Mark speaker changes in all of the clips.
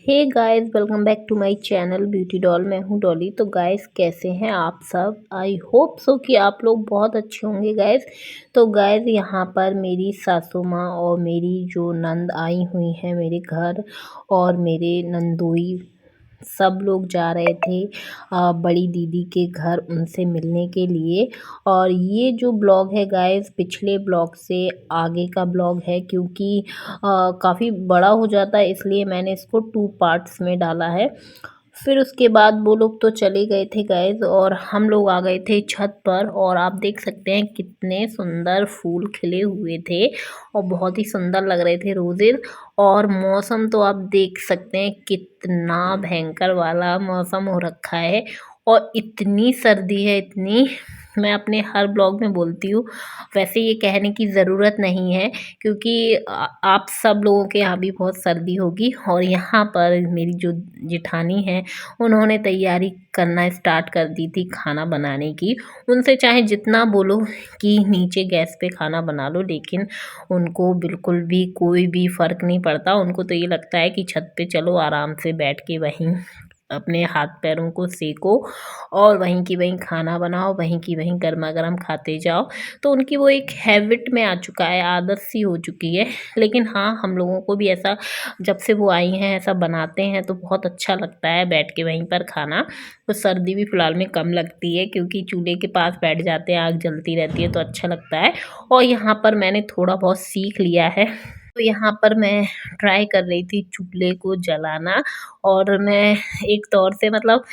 Speaker 1: Hey guys, welcome back to my channel beauty doll. मैं हूँ डॉली। तो गाइस, कैसे हैं आप सब? आई होप सो कि आप लोग बहुत अच्छे होंगे गाइस। तो गाइस, यहाँ पर मेरी सासू माँ और मेरी जो नंद आई हुई हैं मेरे घर, और मेरे नंदोई सब लोग जा रहे थे बड़ी दीदी के घर उनसे मिलने के लिए। और ये जो ब्लॉग है गाइस, पिछले ब्लॉग से आगे का ब्लॉग है, क्योंकि काफ़ी बड़ा हो जाता है, इसलिए मैंने इसको 2 पार्ट्स में डाला है। फिर उसके बाद वो लोग तो चले गए थे गाइस, और हम लोग आ गए थे छत पर। और आप देख सकते हैं कितने सुंदर फूल खिले हुए थे और बहुत ही सुंदर लग रहे थे रोजेज। और मौसम तो आप देख सकते हैं कितना भयंकर वाला मौसम हो रखा है, और इतनी सर्दी है, इतनी। मैं अपने हर ब्लॉग में बोलती हूँ, वैसे ये कहने की ज़रूरत नहीं है, क्योंकि आप सब लोगों के यहाँ भी बहुत सर्दी होगी। और यहाँ पर मेरी जो जेठानी है, उन्होंने तैयारी करना स्टार्ट कर दी थी खाना बनाने की। उनसे चाहे जितना बोलो कि नीचे गैस पे खाना बना लो, लेकिन उनको बिल्कुल भी कोई भी फ़र्क नहीं पड़ता। उनको तो ये लगता है कि छत पे चलो आराम से बैठ के वहीं अपने हाथ पैरों को सेको और वहीं की वहीं खाना बनाओ, वहीं की वहीं गरमा-गरम खाते जाओ। तो उनकी वो एक हैबिट में आ चुका है, आदत सी हो चुकी है। लेकिन हाँ, हम लोगों को भी ऐसा, जब से वो आई हैं, ऐसा बनाते हैं तो बहुत अच्छा लगता है बैठ के वहीं पर खाना। तो सर्दी भी फ़िलहाल में कम लगती है, क्योंकि चूल्हे के पास बैठ जाते हैं, आग जलती रहती है तो अच्छा लगता है। और यहाँ पर मैंने थोड़ा बहुत सीख लिया है। तो यहाँ पर मैं ट्राई कर रही थी चूल्हे को जलाना, और मैं एक तौर से मतलब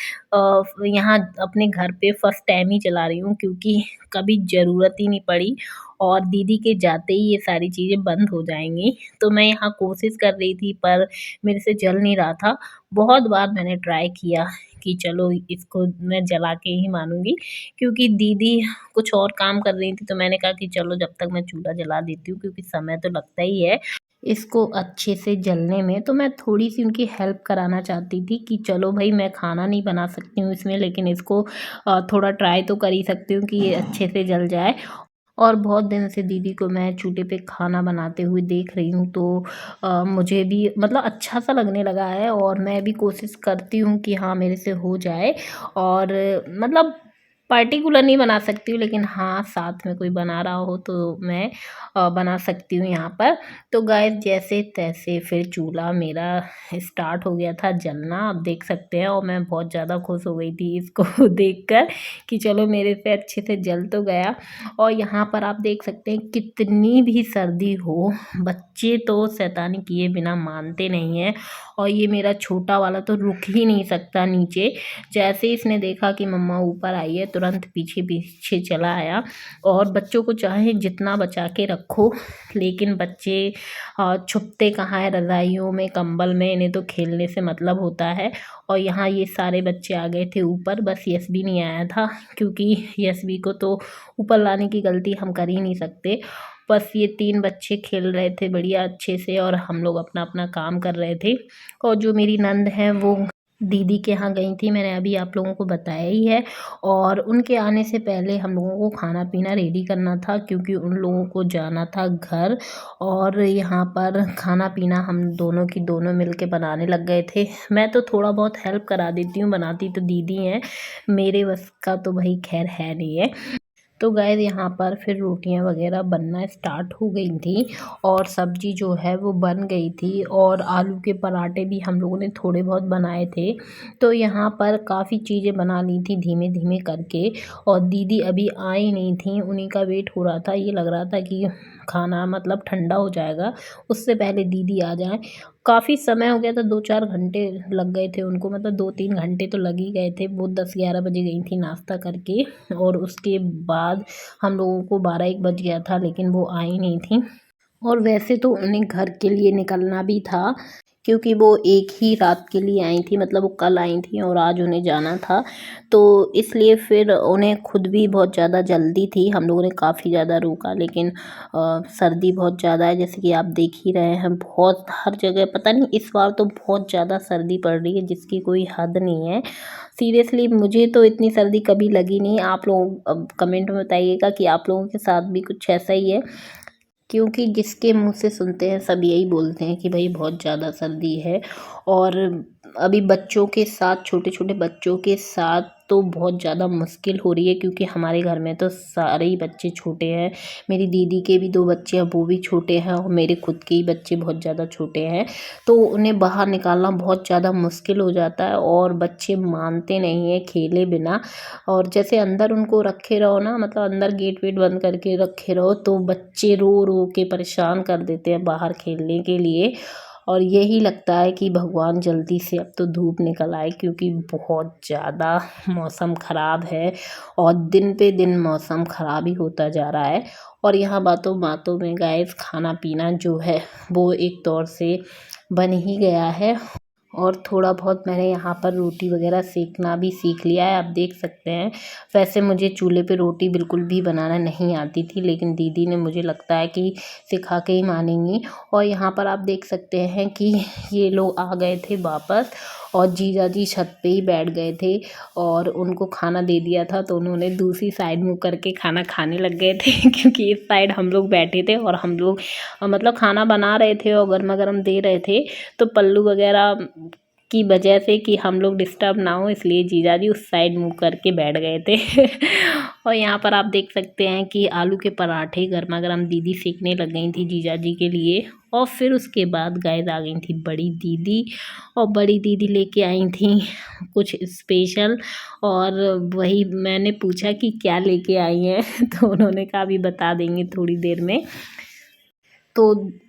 Speaker 1: यहाँ अपने घर पे फर्स्ट टाइम ही चला रही हूँ, क्योंकि कभी ज़रूरत ही नहीं पड़ी, और दीदी के जाते ही ये सारी चीज़ें बंद हो जाएँगी। तो मैं यहाँ कोशिश कर रही थी, पर मेरे से जल नहीं रहा था। बहुत बार मैंने ट्राई किया कि चलो इसको मैं जला के ही मानूँगी, क्योंकि दीदी कुछ और काम कर रही थी, तो मैंने कहा कि चलो जब तक मैं चूल्हा जला देती हूँ, क्योंकि समय तो लगता ही है इसको अच्छे से जलने में। तो मैं थोड़ी-सी उनकी हेल्प कराना चाहती थी कि चलो भई, मैं खाना नहीं बना सकती हूँ इसमें, लेकिन इसको थोड़ा ट्राई तो कर ही सकती हूँ कि ये अच्छे से जल जाए। और बहुत दिन से दीदी को मैं चूल्हे पे खाना बनाते हुए देख रही हूँ, तो मुझे भी मतलब अच्छा-सा लगने लगा है, और मैं भी कोशिश करती हूँ कि हाँ, मेरे से हो जाए। और मतलब पर्टिकुलर नहीं बना सकती हूँ, लेकिन हाँ, साथ में कोई बना रहा हो तो मैं बना सकती हूँ यहाँ पर। तो गाइस, जैसे-तैसे फिर चूल्हा मेरा स्टार्ट हो गया था जलना, आप देख सकते हैं। और मैं बहुत ज़्यादा खुश हो गई थी इसको देखकर कि चलो मेरे से अच्छे से जल तो गया। और यहाँ पर आप देख सकते हैं कितनी भी सर्दी हो, बच्चे तो शैतानी किए बिना मानते नहीं हैं। और ये मेरा छोटा वाला तो रुक ही नहीं सकता नीचे। जैसे ही इसने देखा कि मम्मा ऊपर आई है, तुरंत पीछे-पीछे चला आया। और बच्चों को चाहे जितना बचा के रखो, लेकिन बच्चे छुपते कहाँ हैं रज़ाइयों में, कंबल में, इन्हें तो खेलने से मतलब होता है। और यहाँ ये सारे बच्चे आ गए थे ऊपर, बस यशबी नहीं आया था, क्योंकि यशबी को तो ऊपर लाने की गलती हम कर ही नहीं सकते। बस ये 3 बच्चे खेल रहे थे बढ़िया अच्छे से, और हम लोग अपना-अपना काम कर रहे थे। और जो मेरी नंद है, वो दीदी के यहाँ गई थी, मैंने अभी आप लोगों को बताया ही है। और उनके आने से पहले हम लोगों को खाना-पीना रेडी करना था, क्योंकि उन लोगों को जाना था घर। और यहाँ पर खाना-पीना हम दोनों की दोनों मिल के बनाने लग गए थे। मैं तो थोड़ा बहुत हेल्प करा देती हूँ, बनाती तो दीदी हैं, मेरे बस का तो भई ख़ैर है नहीं है। तो गाइस, यहाँ पर फिर रोटियां वगैरह बनना स्टार्ट हो गई थी, और सब्जी जो है वो बन गई थी, और आलू के पराठे भी हम लोगों ने थोड़े बहुत बनाए थे। तो यहाँ पर काफ़ी चीज़ें बना ली थी धीमे धीमे करके। और दीदी अभी आई नहीं थी, उन्हीं का वेट हो रहा था। ये लग रहा था कि खाना मतलब ठंडा हो जाएगा, उससे पहले दीदी आ जाए। काफ़ी समय हो गया था, 2-4 घंटे लग गए थे उनको, मतलब 2-3 घंटे तो लग ही गए थे। वो 10-11 बजे गई थी नाश्ता करके, और उसके बाद हम लोगों को 12-1 बज गया था, लेकिन वो आई नहीं थी। और वैसे तो उन्हें घर के लिए निकलना भी था, क्योंकि वो एक ही रात के लिए आई थी, मतलब वो कल आई थी और आज उन्हें जाना था। तो इसलिए फिर उन्हें खुद भी बहुत ज़्यादा जल्दी थी, हम लोगों ने काफ़ी ज़्यादा रोका। लेकिन सर्दी बहुत ज़्यादा है, जैसे कि आप देख ही रहे हैं, बहुत हर जगह पता नहीं इस बार तो बहुत ज़्यादा सर्दी पड़ रही है, जिसकी कोई हद नहीं है। सीरियसली मुझे तो इतनी सर्दी कभी लगी नहीं। आप लोग अब कमेंट में बताइएगा कि आप लोगों के साथ भी कुछ ऐसा ही है, क्योंकि जिसके मुँह से सुनते हैं सब यही बोलते हैं कि भाई बहुत ज़्यादा सर्दी है। और अभी बच्चों के साथ, छोटे छोटे बच्चों के साथ तो बहुत ज़्यादा मुश्किल हो रही है, क्योंकि हमारे घर में तो सारे ही बच्चे छोटे हैं। मेरी दीदी के भी 2 बच्चे हैं, वो भी छोटे हैं, और मेरे खुद के ही बच्चे बहुत ज़्यादा छोटे हैं। तो उन्हें बाहर निकालना बहुत ज़्यादा मुश्किल हो जाता है, और बच्चे मानते नहीं हैं खेले बिना। और जैसे अंदर उनको रखे रहो ना, मतलब अंदर गेट वेट बंद करके रखे रहो, तो बच्चे रो रो के परेशान कर देते हैं बाहर खेलने के लिए। और यही लगता है कि भगवान जल्दी से अब तो धूप निकल आए, क्योंकि बहुत ज़्यादा मौसम ख़राब है, और दिन पे दिन मौसम ख़राब ही होता जा रहा है। और यहाँ बातों बातों में गाइस, खाना पीना जो है वो एक तौर से बन ही गया है। और थोड़ा बहुत मैंने यहाँ पर रोटी वगैरह सेकना भी सीख लिया है, आप देख सकते हैं। वैसे मुझे चूल्हे पे रोटी बिल्कुल भी बनाना नहीं आती थी, लेकिन दीदी ने, मुझे लगता है कि सिखा के ही मानेंगी। और यहाँ पर आप देख सकते हैं कि ये लोग आ गए थे वापस, और जीजा जी छत पे ही बैठ गए थे, और उनको खाना दे दिया था, तो उन्होंने दूसरी साइड मुँह करके खाना खाने लग गए थे क्योंकि इस साइड हम लोग बैठे थे, और हम लोग मतलब खाना बना रहे थे और गर्मा गर्म दे रहे थे। तो पल्लू वगैरह की वजह से कि हम लोग डिस्टर्ब ना हो, इसलिए जीजा जी उस साइड मुँह करके बैठ गए थे और यहाँ पर आप देख सकते हैं कि आलू के पराठे गर्मा गर्म दीदी सेकने लग गई थी जीजा जी के लिए। और फिर उसके बाद गाइस आ गई थी बड़ी दीदी, और बड़ी दीदी लेके आई थी कुछ स्पेशल। और वही मैंने पूछा कि क्या लेके आई हैं तो उन्होंने कहा अभी बता देंगे थोड़ी देर में। तो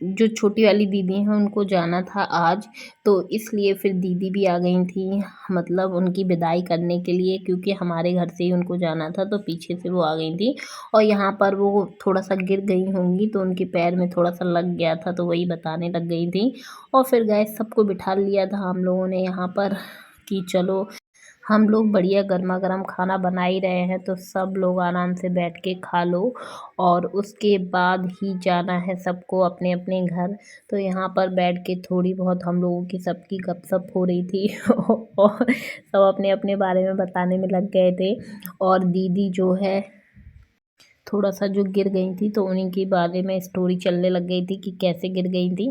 Speaker 1: जो छोटी वाली दीदी हैं उनको जाना था आज, तो इसलिए फिर दीदी भी आ गई थी, मतलब उनकी विदाई करने के लिए, क्योंकि हमारे घर से ही उनको जाना था, तो पीछे से वो आ गई थी। और यहाँ पर वो थोड़ा सा गिर गई होंगी, तो उनके पैर में थोड़ा सा लग गया था, तो वही बताने लग गई थी। और फिर गैस सबको बिठा लिया था हम लोगों ने यहाँ पर कि चलो, हम लोग बढ़िया गर्मा गर्म खाना बना ही रहे हैं, तो सब लोग आराम से बैठ के खा लो, और उसके बाद ही जाना है सबको अपने अपने घर। तो यहाँ पर बैठ के थोड़ी बहुत हम लोगों की सबकी गपशप हो रही थी और सब अपने अपने बारे में बताने में लग गए थे। और दीदी जो है थोड़ा सा जो गिर गई थी, तो उन्हीं के बारे में स्टोरी चलने लग गई थी कि कैसे गिर गई थी।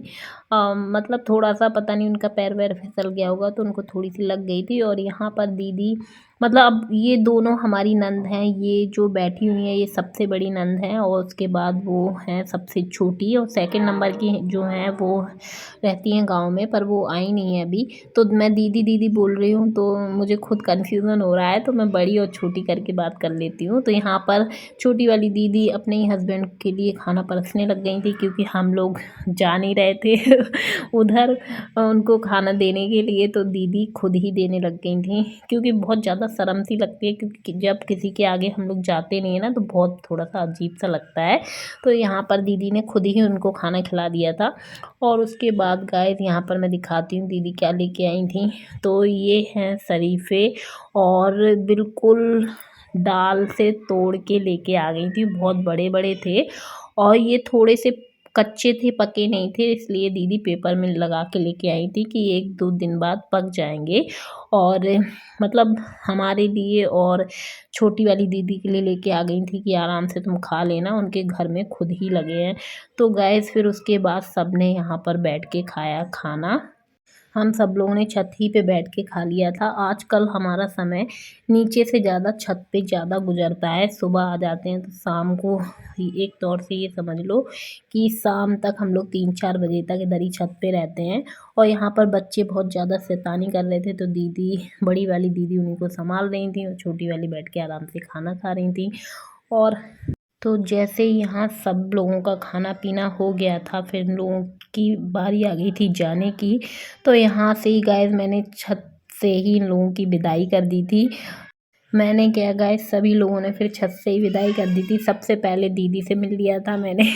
Speaker 1: मतलब थोड़ा सा पता नहीं उनका पैर वैर फिसल गया होगा, तो उनको थोड़ी सी लग गई थी। और यहाँ पर दीदी, मतलब अब ये दोनों हमारी नंद हैं, ये जो बैठी हुई है ये सबसे बड़ी नंद है, और उसके बाद वो हैं सबसे छोटी, और सेकंड नंबर की जो हैं वो रहती हैं गांव में, पर वो आई नहीं है अभी। तो मैं दीदी दीदी बोल रही हूँ, तो मुझे खुद कन्फ्यूज़न हो रहा है, तो मैं बड़ी और छोटी करके बात कर लेती हूँ। तो यहाँ पर छोटी वाली दीदी अपने ही हस्बैंड के लिए खाना परसने लग गई थी, क्योंकि हम लोग जा नहीं रहे थे उधर उनको खाना देने के लिए, तो दीदी खुद ही देने लग गई थी, क्योंकि बहुत ज़्यादा शर्म सी लगती है, क्योंकि जब किसी के आगे हम लोग जाते नहीं है ना, तो बहुत थोड़ा सा अजीब सा लगता है। तो यहाँ पर दीदी ने खुद ही उनको खाना खिला दिया था। और उसके बाद गाइस यहाँ पर मैं दिखाती हूँ दीदी क्या लेके आई थी। तो ये हैं शरीफे, और बिल्कुल डाल से तोड़ के लेके आ गई थी, बहुत बड़े बड़े थे, और ये थोड़े से कच्चे थे, पके नहीं थे, इसलिए दीदी पेपर में लगा के लेके आई थी कि 1-2 दिन बाद पक जाएंगे। और मतलब हमारे लिए और छोटी वाली दीदी के लिए लेके आ गई थी कि आराम से तुम खा लेना, उनके घर में खुद ही लगे हैं। तो गैस फिर उसके बाद सब ने यहाँ पर बैठ के खाया खाना। हम सब लोगों ने छत ही पे बैठ के खा लिया था। आजकल हमारा समय नीचे से ज़्यादा छत पे ज़्यादा गुजरता है। सुबह आ जाते हैं तो शाम को ही, एक तौर से ये समझ लो कि शाम तक हम लोग 3-4 बजे तक इधर ही छत पे रहते हैं। और यहाँ पर बच्चे बहुत ज़्यादा शैतानी कर रहे थे, तो दीदी, बड़ी वाली दीदी उन्हीं को संभाल रही थी, और छोटी वाली बैठ के आराम से खाना खा रही थी। और तो जैसे ही यहाँ सब लोगों का खाना पीना हो गया था, फिर इन लोगों की बारी आ गई थी जाने की। तो यहाँ से ही गाइस मैंने छत से ही इन लोगों की विदाई कर दी थी। मैंने क्या गाइस, सभी लोगों ने फिर छत से ही विदाई कर दी थी। सबसे पहले दीदी से मिल लिया था मैंने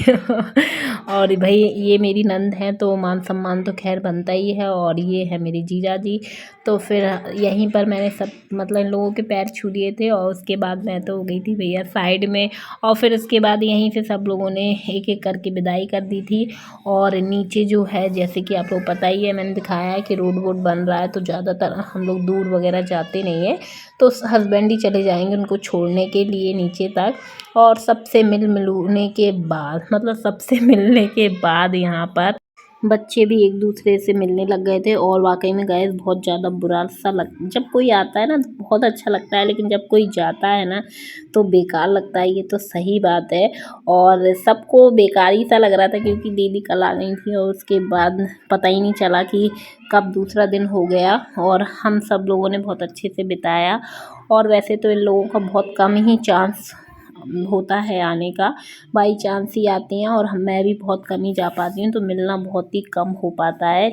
Speaker 1: और भाई ये मेरी नंद है, तो मान सम्मान तो खैर बनता ही है। और ये है मेरे जीजा जी। तो फिर यहीं पर मैंने सब, मतलब इन लोगों के पैर छू लिए थे, और उसके बाद मैं तो हो गई थी भैया साइड में। और फिर उसके बाद यहीं से सब लोगों ने एक एक करके विदाई कर दी थी। और नीचे जो है, जैसे कि आप लोग पता ही है, मैंने दिखाया है कि रोड वोड बन रहा है, तो ज़्यादातर हम लोग दूर वगैरह जाते नहीं है, तो हस्बैंड ही चले जाएंगे उनको छोड़ने के लिए नीचे तक। और सबसे मिलने के बाद, मतलब सबसे मिलने के बाद यहाँ पर बच्चे भी एक दूसरे से मिलने लग गए थे और वाकई में गाइस बहुत ज़्यादा बुरा सा लग जब कोई आता है ना तो बहुत अच्छा लगता है, लेकिन जब कोई जाता है ना तो बेकार लगता है, ये तो सही बात है। और सबको बेकार ही सा लग रहा था क्योंकि दीदी कल आ गई थी और उसके बाद पता ही नहीं चला कि कब दूसरा दिन हो गया और हम सब लोगों ने बहुत अच्छे से बिताया। और वैसे तो इन लोगों का बहुत कम ही चांस होता है आने का, बाई चांस ही आती हैं और मैं भी बहुत कम ही जा पाती हूँ, तो मिलना बहुत ही कम हो पाता है।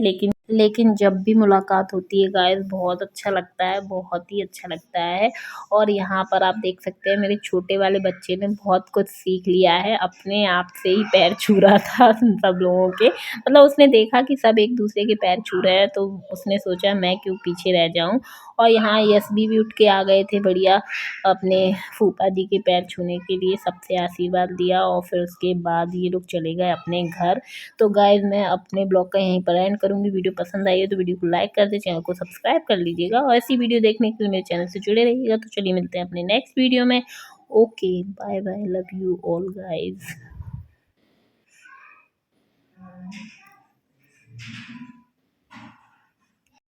Speaker 1: लेकिन जब भी मुलाकात होती है गाइस बहुत अच्छा लगता है, बहुत ही अच्छा लगता है। और यहाँ पर आप देख सकते हैं मेरे छोटे वाले बच्चे ने बहुत कुछ सीख लिया है, अपने आप से ही पैर छू रहा था सब लोगों के, मतलब उसने देखा कि सब एक दूसरे के पैर छू रहे हैं तो उसने सोचा मैं क्यों पीछे रह जाऊं। और यहाँ यशबी भी उठ के आ गए थे बढ़िया अपने फूफा जी के पैर छूने के लिए, सबसे आशीर्वाद लिया और फिर उसके बाद ये लोग चले गए अपने घर। तो गाइज मैं अपने ब्लॉग का यहीं पर एंड करूँगी। वीडियो पसंद आई है तो वीडियो को लाइक कर दे, चैनल को सब्सक्राइब कर लीजिएगा और ऐसी वीडियो देखने के लिए मेरे चैनल से जुड़े रहिएगा। तो चलिए मिलते हैं अपने नेक्स्ट वीडियो में। Okay, bye bye, love you all guys.